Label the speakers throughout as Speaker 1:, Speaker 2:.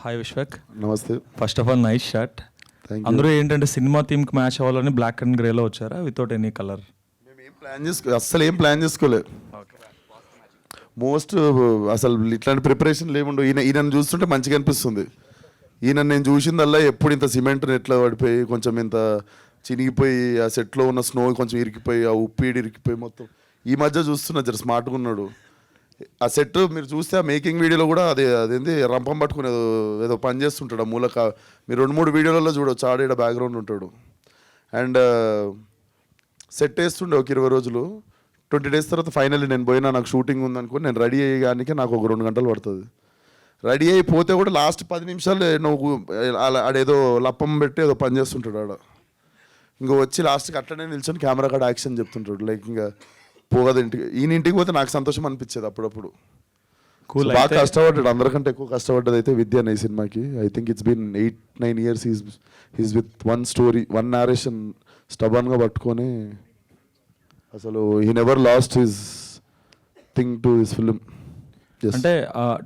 Speaker 1: Hi Vishwak.
Speaker 2: నమస్తే.
Speaker 1: First of all nice shirt. అందరూ ఏంటంటే సినిమా థీమ్కి మ్యాచ్ అవ్వాలని బ్లాక్ అండ్ గ్రేలో వచ్చారా వితౌట్ ఎనీ కలర్?
Speaker 2: మేము ఏం ప్లాన్ చేసుకోలేదు. మోస్ట్ అసలు ఇట్లాంటి ప్రిపరేషన్ ఏముండవు. ఈయనను చూస్తుంటే మంచిగా అనిపిస్తుంది. ఈయన నేను చూసిందల్లా ఎప్పుడు ఇంత సిమెంట్ ఎట్లా పడిపోయి కొంచెం ఇంత చినిగిపోయి ఆ సెట్లో ఉన్న స్నో కొంచెం ఇరికిపోయి ఆ ఉప్పీడి ఇరికిపోయి మొత్తం ఈ మధ్య చూస్తున్నా జర స్మార్ట్గా ఉన్నాడు. ఆ సెట్ మీరు చూస్తే ఆ మేకింగ్ వీడియోలో కూడా అదేంది రంపం పట్టుకుని ఏదో పని చేస్తుంటాడు ఆ మూలక. మీరు 2-3 వీడియోలలో చూడవచ్చు. ఆడేడ బ్యాక్గ్రౌండ్ ఉంటాడు. అండ్ సెట్ వేస్తుండే ఒక 20 రోజులు. 20 days తర్వాత ఫైనల్లీ నేను పోయినా, నాకు షూటింగ్ ఉందనుకుని నేను రెడీ అయ్యేగానికి నాకు ఒక 2 గంటలు పడుతుంది. రెడీ అయిపోతే కూడా లాస్ట్ 10 నిమిషాలు నువ్వు ఆడేదో లప్పం పెట్టి ఏదో పని చేస్తుంటాడు ఆడ. ఇంకా వచ్చి లాస్ట్కి అట్లనే నిల్చొని కెమెరా కాడ యాక్షన్ చెప్తుంటాడు. లైక్ ఇంకా పోగదు ఇంటికి. ఈయన ఇంటికి పోతే నాకు సంతోషం అనిపించేది అప్పుడప్పుడు. బాగా కష్టపడ్డాడు. అందరికంటే ఎక్కువ కష్టపడ్డది అయితే విద్య ఈ సినిమాకి. I think it's been 8-9 years he's with one story, one narration స్టబన్గా పట్టుకొని అసలు he never lost his thing to his film.
Speaker 1: అంటే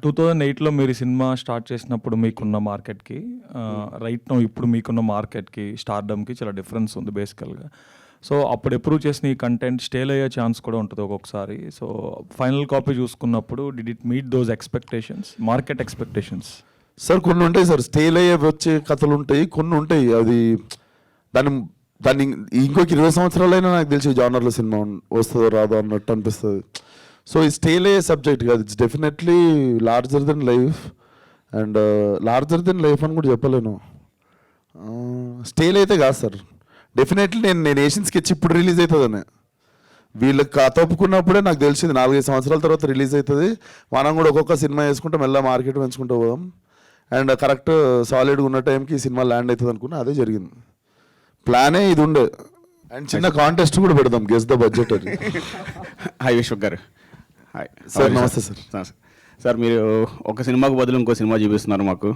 Speaker 1: 2008లో మీరు సినిమా స్టార్ట్ చేసినప్పుడు మీకున్న మార్కెట్కి రైట్ నో ఇప్పుడు మీకున్న మార్కెట్కి స్టార్డమ్కి చాలా డిఫరెన్స్ ఉంది బేసికల్గా. సో అప్పుడు అప్రూవ్ చేసిన ఈ కంటెంట్ స్టేల్ అయ్యే ఛాన్స్ కూడా ఉంటుంది ఒక్కొక్కసారి. సో ఫైనల్ కాపీ చూసుకున్నప్పుడు did it meet those expectations, market expectations?
Speaker 2: Sir కొన్ని ఉంటాయి సార్, స్టేల్ అయ్యే వచ్చే కథలు ఉంటాయి, కొన్ని ఉంటాయి అది దాన్ని ఇంకొక 20 సంవత్సరాలైనా నాకు తెలిసి జానర్లో సినిమా వస్తుందో రాదో అన్నట్టు అనిపిస్తుంది. సో ఈ స్టేల్ అయ్యే సబ్జెక్ట్ కాదు, it's definitely larger than life. And larger than life అని కూడా చెప్పలేను. స్టేల్ అయితే కాదు సార్. డెఫినెట్లీ నేను ఏషియన్ స్కెచ్ ఇప్పుడు రిలీజ్ అవుతుందని వీళ్ళకి కథ ఒప్పుకున్నప్పుడే నాకు తెలిసింది 4-5 సంవత్సరాల తర్వాత రిలీజ్ అవుతుంది. మనం కూడా ఒక్కొక్క సినిమా వేసుకుంటే మెల్ల మార్కెట్ పెంచుకుంటూ పోదాం. అండ్ కరెక్ట్ సాలిడ్గా ఉన్న టైంకి ఈ సినిమా ల్యాండ్ అవుతుంది అనుకున్నా, అదే జరిగింది. ప్లానే ఇది ఉండే. అండ్ చిన్న కాంటెస్ట్ కూడా పెడదాం, గెస్ ద బడ్జెట్ అని.
Speaker 3: హాయ్ విశ్వక్ గారు. Hi
Speaker 2: sir. నమస్తే సార్.
Speaker 3: సార్ మీరు ఒక సినిమాకు బదులు ఇంకో సినిమా చూపిస్తున్నారు మాకు.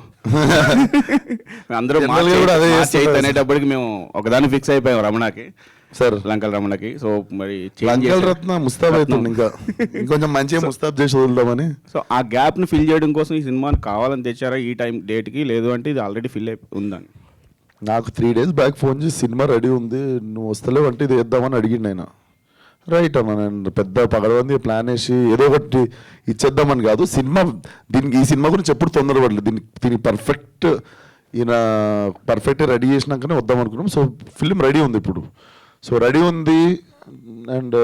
Speaker 3: అందరూ అనేటప్పటికి మేము ఒకదాన్ని ఫిక్స్ అయిపోయాం రమణకి సార్, లంకల రమణకి. సో మరి
Speaker 2: లంకల రత్న ముస్తాబ్ అవుతుంది, ఇంకా ఇంకొంచెం మంచిగా ముస్తాబ్ చేసి వదులుదామని.
Speaker 3: సో ఆ గ్యాప్ని ఫిల్ చేయడం కోసం ఈ సినిమాని కావాలని తెచ్చారా ఈ టైం డేట్కి, లేదు అంటే ఇది ఆల్రెడీ ఫిల్ అయి ఉందని?
Speaker 2: నాకు 3 days బ్యాక్ ఫోన్ చేసి సినిమా రెడీ ఉంది, నువ్వు వస్తలేవు అంటే ఇది వేద్దామని అడిగిండు ఆయన. రైట్ అన్న, నేను పెద్ద పగడవంది ప్లాన్ వేసి ఏదో ఒకటి ఇచ్చేద్దామని కాదు. ఈ సినిమా గురించి ఎప్పుడు తొందరపడలేదు. దీనికి పర్ఫెక్ట్ రెడీ చేసినాకనే వద్దాం అనుకున్నాం. సో ఫిల్మ్ రెడీ ఉంది ఇప్పుడు. సో రెడీ ఉంది. అండ్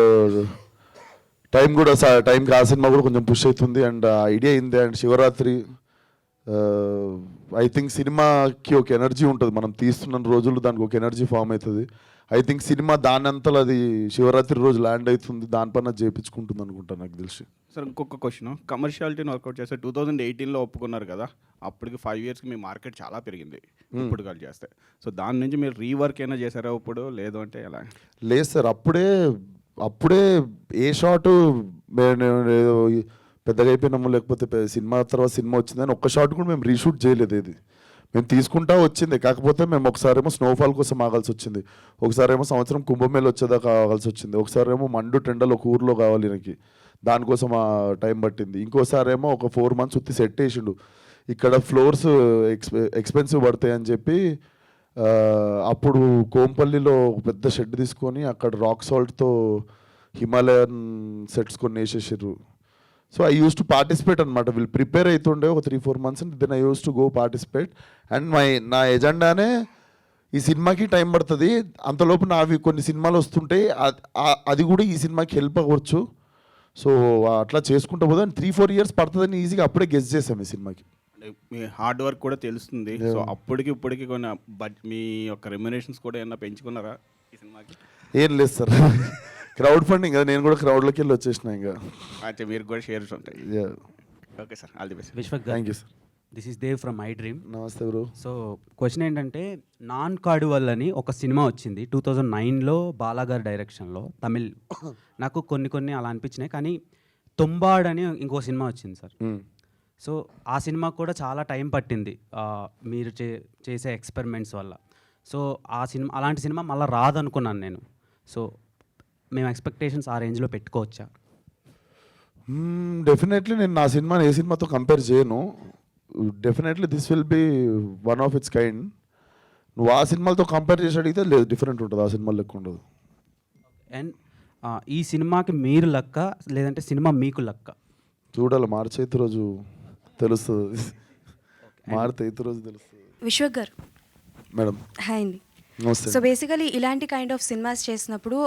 Speaker 2: టైంకి ఆ సినిమా కూడా కొంచెం పుష్ అవుతుంది. అండ్ ఐడియా అయింది. అండ్ శివరాత్రి ఐ థింక్ సినిమాకి ఒక ఎనర్జీ ఉంటుంది. మనం తీస్తున్న రోజులు దానికి ఒక ఎనర్జీ ఫామ్ అవుతుంది. ఐ థింక్ సినిమా దానంతలో అది శివరాత్రి రోజు ల్యాండ్ అవుతుంది, దానిపైన చేయించుకుంటుంది అనుకుంటాను నాకు తెలిసి.
Speaker 3: సార్ ఇంకొక క్వశ్చన్, కమర్షియాలిటీని వర్కౌట్ చేస్తే 2018లో ఒప్పుకున్నారు కదా, అప్పటికి 5 yearsకి మీ మార్కెట్ చాలా పెరిగింది ఇప్పుడు కాల్ చేస్తే. సో దాని నుంచి మీరు రీవర్క్ అయినా చేశారా ఇప్పుడు, లేదు అంటే ఎలా?
Speaker 2: లేదు సార్, అప్పుడే ఏ షాటు ఏదో పెద్దగా అయిపోయినాము, లేకపోతే సినిమా తర్వాత సినిమా వచ్చిందని ఒక్క షాట్ కూడా మేము రీషూట్ చేయలేదు. ఏది మేము తీసుకుంటా వచ్చింది. కాకపోతే మేము ఒకసారేమో స్నోఫాల్ కోసం ఆగాల్సి వచ్చింది, ఒకసారేమో సంవత్సరం కుంభమేళ వచ్చేదాకా ఆగాల్సి వచ్చింది, ఒకసారేమో మండు టెండలు ఒక ఊర్లో కావాలి నాకు, దానికోసం ఆ టైం పట్టింది. ఇంకోసారేమో ఒక 4 months ఉత్తి సెట్ వేసిండు. ఇక్కడ ఫ్లోర్స్ ఎక్స్పెన్సివ్ పడతాయి అని చెప్పి అప్పుడు కోంపల్లిలో పెద్ద షెడ్ తీసుకొని అక్కడ రాక్ సాల్ట్తో హిమాలయన్ సెట్స్ కొన్ని వేసేసారు. So I used to participate అనమాట. వీళ్ళు ప్రిపేర్ అవుతుండే ఒక 3-4 months, then I used to go participate. And నా ఎజెండానే ఈ సినిమాకి టైం పడుతుంది, అంతలోపు నావి కొన్ని సినిమాలు వస్తుంటాయి, అది కూడా ఈ సినిమాకి హెల్ప్ అవ్వచ్చు. సో అట్లా చేసుకుంటూ పోతే 3-4 years పడుతుందని ఈజీగా అప్పుడే గెస్ చేసాం ఈ సినిమాకి.
Speaker 3: మీ హార్డ్ వర్క్ కూడా తెలుస్తుంది. సో అప్పటికి ఇప్పటికి కొన్ని మీ యొక్క రెమ్యునరేషన్స్ కూడా ఏమన్నా పెంచుకున్నారా ఈ సినిమాకి?
Speaker 2: ఏం లేదు సార్, క్రౌడ్ ఫండింగ్ కదా, నేను కూడా క్రౌడ్లోకి వెళ్ళి వచ్చేసిన. ఇంకా
Speaker 3: అయితే మీరు కూడా షేర్స్ ఉంటాయి. Okay sir, all the best.
Speaker 4: Vishwak,
Speaker 2: thank you sir.
Speaker 4: This is Dev from iDream.
Speaker 2: నమస్తే బ్రో.
Speaker 4: సో క్వశ్చన్ ఏంటంటే, నాన్ కార్డువల్ అని ఒక సినిమా వచ్చింది 2009లో బాలాగారి డైరెక్షన్లో, తమిళ్. నాకు కొన్ని అలా అనిపించినాయి, కానీ తొంబాడ్ అని ఇంకో సినిమా వచ్చింది సార్. సో ఆ సినిమా కూడా చాలా టైం పట్టింది మీరు చేసే ఎక్స్పెరిమెంట్స్ వల్ల. సో అలాంటి సినిమా మళ్ళీ రాదనుకున్నాను నేను. సో మేము ఎక్స్పెక్టేషన్స్ ఆ రేంజ్లో పెట్టుకోవచ్చా?
Speaker 2: డెఫినెట్లీ నేను నా సినిమాని ఏ సినిమాతో కంపేర్ చేయను. Definitely this will be one of it's kind. నువ్వు ఆ సినిమాలతో కంపేర్ చేసి అడిగితే లేదు, డిఫరెంట్ ఉంటుంది, ఆ సినిమా లెక్క ఉండదు.
Speaker 4: అండ్ ఈ సినిమాకి మీరు లక్క లేదంటే సినిమా మీకు లక్క?
Speaker 2: చూడాలి, మార్చి 8 రోజు తెలుస్తుంది. మార్చి 8 రోజు తెలుస్తుంది.
Speaker 5: విశ్వక్ గారు
Speaker 2: మేడం
Speaker 5: హాయ్ అండి.
Speaker 2: నమస్తే.
Speaker 5: సో బేసికలీ ఇలాంటి కైండ్ ఆఫ్ సినిమాస్ చేసినప్పుడు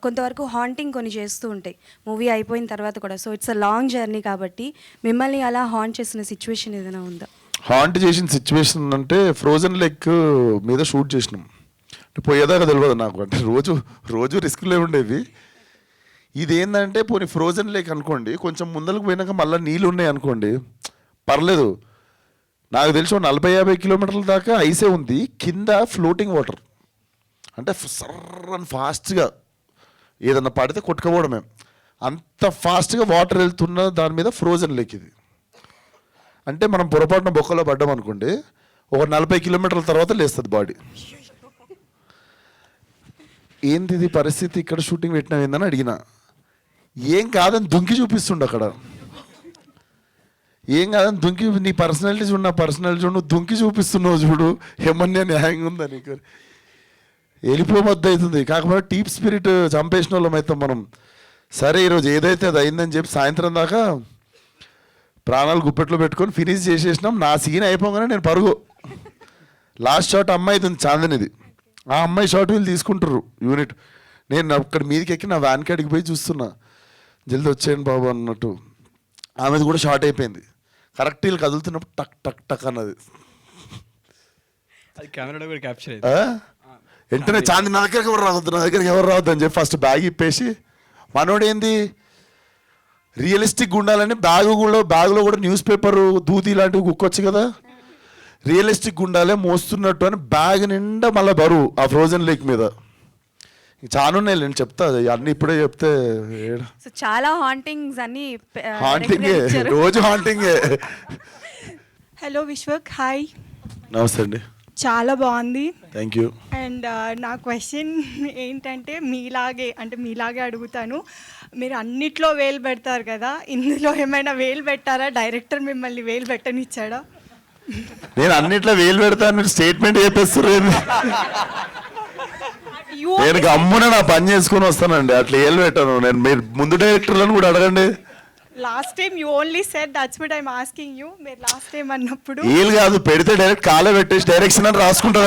Speaker 5: కొంతవరకు హాంటింగ్ కొన్ని చేస్తూ ఉంటాయి మూవీ అయిపోయిన తర్వాత కూడా. So it's a long journey కాబట్టి మిమ్మల్ని అలా హాంట్ చేసిన సిచ్యువేషన్ ఏదైనా ఉందా?
Speaker 2: హాంట్ చేసిన సిచ్యువేషన్ అంటే ఫ్రోజన్ లెక్ మీద షూట్ చేసినాం. అంటే పోయేదాకా తెలియదు నాకు, అంటే రోజు రిస్క్లే ఉండేవి. ఇదేంటంటే పోనీ ఫ్రోజన్ లేక్ అనుకోండి, కొంచెం ముందరకు పోయినాక మళ్ళీ నీళ్ళు ఉన్నాయి అనుకోండి, పర్లేదు. నాకు తెలిసి 40-50 కిలోమీటర్ల దాకా ఐసే ఉంది, కింద ఫ్లోటింగ్ వాటర్. అంటే సర్రని ఫాస్ట్గా ఏదన్నా పడితే కొట్టుకోవడమే, అంత ఫాస్ట్గా వాటర్ వెళ్తున్న దాని మీద ఫ్రోజన్ లేక్ ఇది. అంటే మనం పొరపాటున బొక్కలో పడ్డాం అనుకోండి, ఒక 40 కిలోమీటర్ల తర్వాత లేస్తుంది బాడీ. ఏంది ఇది పరిస్థితి, ఇక్కడ షూటింగ్ పెట్టినా ఏందని అడిగిన. ఏం కాదని దుంకి చూపిస్తుండు అక్కడ. ఏం కాదని దుంకి, నీ పర్సనాలిటీ చూడు, నా పర్సనాలిటీ చూడు, నువ్వు దుంకి చూపిస్తున్నావు చూడు, ఏమన్నా న్యాయంగా ఉందా నీకు? వెళ్ళిపోవద్దు అవుతుంది. కాకపోతే టీప్ స్పిరిట్ చంపేసిన వాళ్ళం అయితే మనం. సరే ఈరోజు ఏదైతే అది అయిందని చెప్పి సాయంత్రం దాకా ప్రాణాలు గుప్పెట్లో పెట్టుకొని ఫినిష్ చేసేసినాం. నా సీన్ అయిపోగానే నేను పరుగు. లాస్ట్ షాట్ అమ్మాయిది ఉంది, చాందనిది. ఆ అమ్మాయి షాట్ వీళ్ళు తీసుకుంటారు యూనిట్. నేను అక్కడ మీదకి ఎక్కి నా వ్యాన్ కాడికి పోయి చూస్తున్నా, జల్దీ వచ్చేయండి బాబు అన్నట్టు. ఆమెది కూడా షార్ట్ అయిపోయింది. కరెక్ట్ వీళ్ళు కదులుతున్నప్పుడు టక్ టక్ టక్ అన్నది.
Speaker 6: అది కెమెరాలో కూడా క్యాప్చర్
Speaker 2: వెంటనే చాంది నా దగ్గరికి ఎవరు రావద్దు, నా దగ్గరికి ఎవరు రావద్దు అని చెప్పి ఫస్ట్ బ్యాగ్ ఇప్పేసి, మనోడు ఏంది రియలిస్టిక్గా ఉండాలని బ్యాగులో కూడా న్యూస్ పేపర్ దూది ఇలాంటివి కుక్కొచ్చు కదా, రియలిస్టిక్గా ఉండాలి మోస్తున్నట్టు అని బ్యాగ్ నిండా మళ్ళీ బరువు ఆ ఫ్రోజన్ లేక్ మీద. చాలా ఉన్నాయి, నేను చెప్తా అన్నీ ఇప్పుడే చెప్తే.
Speaker 5: సో చాలా హాంటింగ్స్ అన్ని
Speaker 2: హాంటింగే, రోజు హాంటింగే.
Speaker 7: Hello Vishwak, hi.
Speaker 2: నమస్తే అండి.
Speaker 7: చాలా బాగుంది.
Speaker 2: Thank you.
Speaker 7: అండ్ నా క్వశ్చన్ ఏంటంటే మీలాగే అడుగుతాను. మీరు అన్నిట్లో వేలు పెడతారు కదా, ఇందులో ఏమైనా వేలు పెట్టారా? డైరెక్టర్ మిమ్మల్ని వేలు పెట్టనిచ్చాడా?
Speaker 2: నేను అన్నిట్లో వేలు పెడతాను స్టేట్మెంట్ చెప్పేస్తారు. నేను గమ్మున నా పని చేసుకుని వస్తానండి, అట్లా ఏళ్ళు పెట్టాను నేను. మీరు ముందు డైరెక్టర్లను కూడా అడగండి.
Speaker 7: Last time you only said, that's what I'm asking you. మీరు లాస్ట్ టైం అన్నప్పుడు
Speaker 2: ఏళ్ళు కాదు, పెడితే డైరెక్ట్ కాలే పెట్టేసి డైరెక్షన్ అని రాసుకుంటా.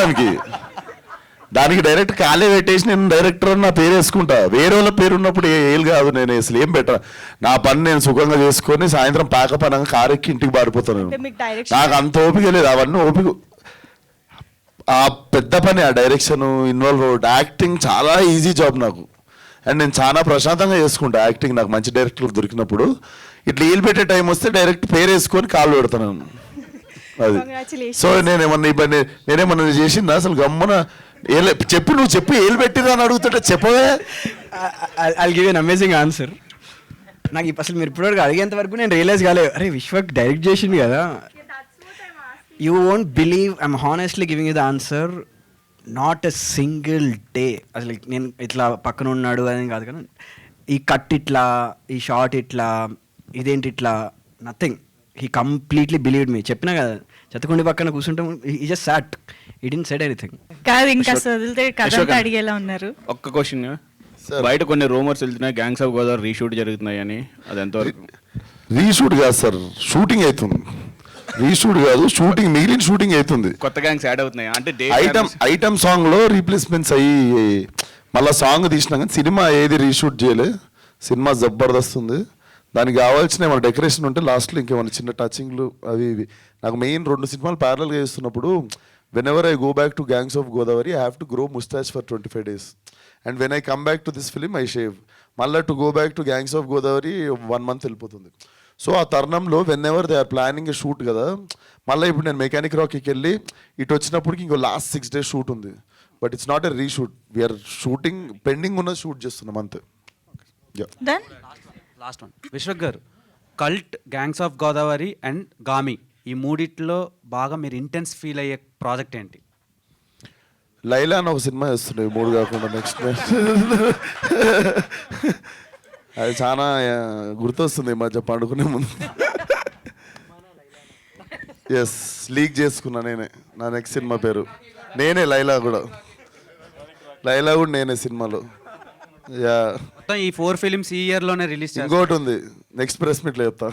Speaker 2: దానికి డైరెక్ట్ కాలే పెట్టేసి నేను డైరెక్టర్ అని నా పేరు వేసుకుంటా. వేరే వాళ్ళ పేరు ఉన్నప్పుడు ఏళ్ళు కాదు, నేను అసలు ఏం పెట్టా. నా పని నేను సుఖంగా చేసుకొని సాయంత్రం పాక పనంగా కారెక్కి ఇంటికి పారిపోతాను. నాకు అంత ఓపిక లేదు, అవన్నీ ఓపిక. ఆ పెద్ద పని, ఆ డైరెక్షన్ ఇన్వాల్వ్ అవ్వడం. యాక్టింగ్ చాలా ఈజీ జాబ్ నాకు, అండ్ నేను చాలా ప్రశాంతంగా చేసుకుంటా యాక్టింగ్. నాకు మంచి డైరెక్టర్లు దొరికినప్పుడు ఇట్లా ఏలు పెట్టే టైం వస్తే డైరెక్ట్ పేరు వేసుకొని కాళ్ళు పెడతాను అది. సో నేనేమన్నా చేసిందా అసలు? గమ్మున చెప్పి నువ్వు చెప్పి ఏలు పెట్టిరా అని అడుగుతుంటే చెప్పవే.
Speaker 6: I give an amazing answer. నాకు అసలు మీరు ఇప్పటివరకు అడిగేంత వరకు నేను రియలైజ్ కాలేదు, అరే విశ్వక్ డైరెక్ట్ చేసింది కదా. You won't believe, I'm honestly giving you the answer. Not a single day అసలు నేను ఇట్లా పక్కన ఉన్నాడు అని కాదు, కానీ ఈ కట్ ఇట్లా, ఈ షార్ట్ ఇట్లా, ఇదేంటి ఇట్లా, నథింగ్. హీ కంప్లీట్లీ బిలీవ్డ్ మీ. చెప్పినా కదా, చెత్తకుండి పక్కన కూర్చుంటాం, ఈ జస్ట్ సాట్, ఈ డిడ్ంట్ సెడ్ ఎనీథింగ్.
Speaker 7: కాదు, ఇంకా వదిలితే కథ అడిగేలా ఉన్నారు.
Speaker 3: ఒక్క క్వశ్చన్, బయట కొన్ని రూమర్స్ వెళ్తున్నాయి గ్యాంగ్స్ ఆఫ్ గోదావరి రీషూట్ జరుగుతున్నాయి అని, అది ఎంతవరకు?
Speaker 2: రీషూట్ కాదు సార్, షూటింగ్ అవుతుంది. రీషూట్ కాదు, షూటింగ్, మిగిలిన షూటింగ్ అవుతుంది.
Speaker 3: కొత్త గ్యాంగ్స్ యాడ్ అవుతున్నాయి అంటే
Speaker 2: ఐటమ్ సాంగ్ లో రీప్లేస్మెంట్స్ అయ్యి మళ్ళీ సాంగ్ తీసినా కానీ సినిమా ఏది రీషూట్ చేయలే. సినిమా జబర్దస్త్ ఉంది. దానికి కావాల్సిన ఏమైనా డెకరేషన్ ఉంటే లాస్ట్లో ఇంకేమైనా చిన్న టచింగ్లు అవి ఇవి. నాకు మెయిన్ 2 సినిమాలు ప్యారలల్గా చేస్తున్నప్పుడు whenever I go back to Gangs of Godavari I have to grow moustache for 25 days. And when I come back to this film I shave. మళ్ళీ to go back to Gangs of Godavari 1 month వెళ్ళిపోతుంది. So ఆ తరుణంలో whenever they are planning a shoot కదా, మళ్ళీ ఇప్పుడు నేను mechanic రాక్కి వెళ్ళి ఇటు వచ్చినప్పటికి ఇంకో లాస్ట్ 6 days షూట్ ఉంది. But it's not a reshoot, we're shooting, pending ఉన్న షూట్ చేస్తున్నాం అంతే.
Speaker 4: Last one Vishwak garu, cult, Gangs of Godavari and Gaami, ఈ మూడిట్లో బాగా మీరు ఇంటెన్స్ ఫీల్ అయ్యే ప్రాజెక్ట్ ఏంటి?
Speaker 2: లైలా అని ఒక సినిమా చేస్తున్నాయి 3 కాకుండా నెక్స్ట్. అది చాలా గుర్తొస్తుంది ఈ మధ్య పండుకునే ముందు. ఎస్ లీక్ చేసుకున్నా నేనే. నా నెక్స్ట్ సినిమా పేరు నేనే. లైలా కూడా నేనే సినిమాలో. యా
Speaker 4: మొత్తం ఈ 4 ఫిలిమ్స్ ఈ ఇయర్లోనే రిలీజ్ చేస్తారు.
Speaker 2: ఇంకోటి ఉంది, నెక్స్ట్ ప్రెస్ మీట్లో చెప్తా.